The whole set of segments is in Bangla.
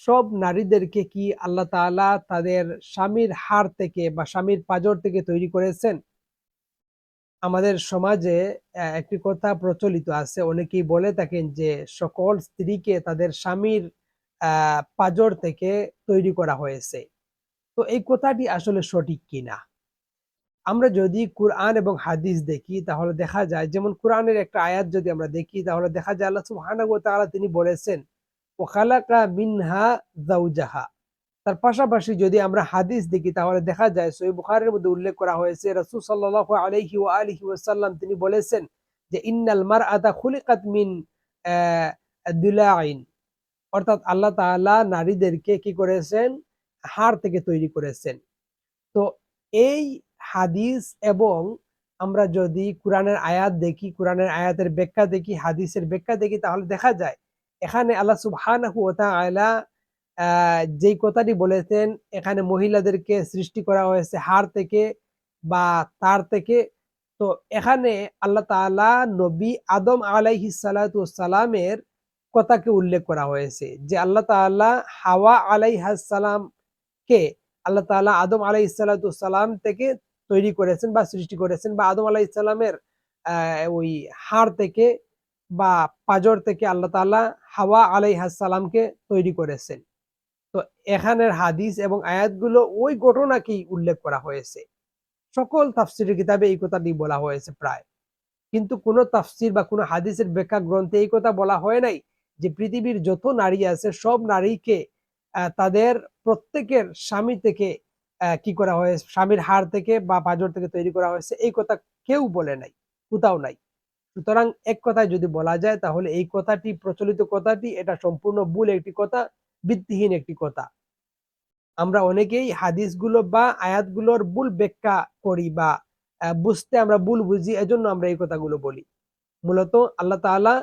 সব নারীদেরকে কি আল্লাহ তাআলা তাদের স্বামীর হাড় থেকে বা স্বামীর পাঁজর থেকে তৈরি করেছেন? আমাদের সমাজে একটি কথা প্রচলিত আছে। অনেকেই বলে থাকেন যে সকল স্ত্রীকে তাদের স্বামীর পাঁজর থেকে তৈরি করা হয়েছে। তো এই কথাটি আসলে সঠিক কিনা? আমরা যদি কুরআন এবং হাদিস দেখি তাহলে দেখা যায়, যেমন কুরআনের একটা আয়াত যদি আমরা দেখি তাহলে দেখা যায় আল্লাহ সুবহানাহু ওয়া তাআলা তিনি বলেছেন, "ওয়া খালাকা মিনহা যাওজাহা।" তার পাশাপাশি যদি আমরা হাদিস দেখি তাহলে দেখা যায় সহিহ বুখারীর মধ্যে উল্লেখ করা হয়েছে রাসূল সাল্লাল্লাহু আলাইহি ওয়া আলিহি ওয়াসাল্লাম তিনি বলেছেন যে, "ইন্নাল মারআতা খুলিকাত মিন দিলাইন।" অর্থাৎ আল্লাহ তাআলা নারীদেরকে কি করেছেন? হাড় থেকে তৈরি করেছেন। তো এই হাদিস এবং আমরা যদি কোরআনের আয়াত দেখি, কোরআনের আয়াতের ব্যাখ্যা দেখি, হাদিসের ব্যাখ্যা দেখি তাহলে দেখা যায় এখানে আল্লাহ সুবহানাহু ওয়া তাআলা যেই কথাটি বলেছেন এখানে মহিলাদেরকে সৃষ্টি করা হয়েছে হাড় থেকে বা তার থেকে। তো এখানে আল্লাহ তাআলা নবী আদম আলাইহিস সালাতু ওয়াস সালামের কথাকে উল্লেখ করা হয়েছে। যে আল্লাহ তাআলা হাওয়া আলাইহাস সালামকে আল্লাহ তাআলা আদম আলাইহিসসালাম থেকে তৈরি করেছেন বা সৃষ্টি করেছেন, বা আদম আলাইহিসসালামের ওই হাড় থেকে বা পাঁজর থেকে আল্লাহ তাআলা হাওয়া আলাইহাসসালামকে তৈরি করেছেন। তো এখানের হাদিস এবং আয়াতগুলো ওই ঘটনাকেই উল্লেখ করা হয়েছে। সকল তাফসীরের কিতাবে এই কথাটি বলা হয়েছে প্রায়। কিন্তু কোন তাফসীর বা কোন হাদিসের ব্যাখ্যা গ্রন্থে এই কথা বলা হয় নাই যে পৃথিবীর যত নারী আছে সব নারীকে তাদের প্রত্যেকের স্বামী থেকে কি করা হয়েছে, স্বামীর হাড় থেকে বা পাঁজর থেকে তৈরি করা হয়েছে, এই কথা কেউ বলে নাই, কোথাও নাই। সুতরাং এক কথায় যদি বলা যায় তাহলে এই কথাটি, প্রচলিত কথাটি, এটা সম্পূর্ণ ভুল একটি কথা, ভিত্তিহীন একটি কথা। আমরা অনেকেই হাদিসগুলো বা আয়াতগুলোর ভুল ব্যাখ্যা করি বা বুঝতে আমরা ভুল বুঝি, এজন্য আমরা এই কথাগুলো বলি। মূলত আল্লাহ তাআলা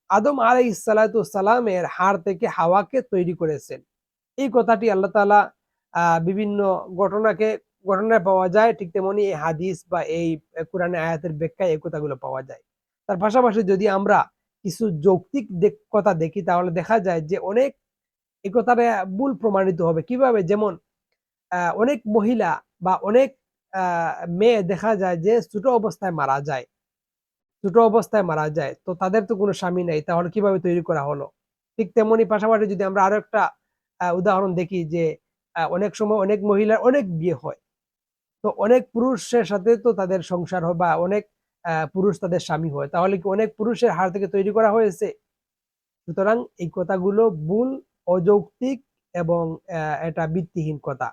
আদম আলাইহিসসালামের হাড় থেকে হাওয়াকে তৈরি করেছেন। এই কথাটি আল্লাহ তাআলা বিভিন্ন ঘটনায় পাওয়া যায়। ঠিক তেমনি এই হাদিস বা এই কোরআনের আয়াতের ব্যাখ্যায় এই কথাগুলো পাওয়া যায়। তার পাশাপাশি যদি আমরা কিছু যৌক্তিক কথা দেখি তাহলে দেখা যায় যে অনেক এই কথাটা ভুল প্রমাণিত হবে। কিভাবে? যেমন অনেক মহিলা বা অনেক আ মেয়ে দেখা যায় যে ছোট অবস্থায় মারা যায়। ছোট অবস্থায় মারা যায়। তো তাদের তো কোনো স্বামী নাই। তাহলে কিভাবে তৈরি করা হলো? ঠিক তেমনি পাশাপাশি যদি আমরা আরো একটা উদাহরণ দেখি যে অনেক সময় অনেক মহিলার অনেক বিয়ে হয়। তো অনেক পুরুষের সাথে তো তাদের সংসার হয় বা অনেক পুরুষ তাদের স্বামী হয়। তাহলে কি অনেক পুরুষের হাড় থেকে তৈরি করা হয়েছে? সুতরাং এই কথাগুলো ভুল, অযৌক্তিক এবং এটা ভিত্তিহীন কথা।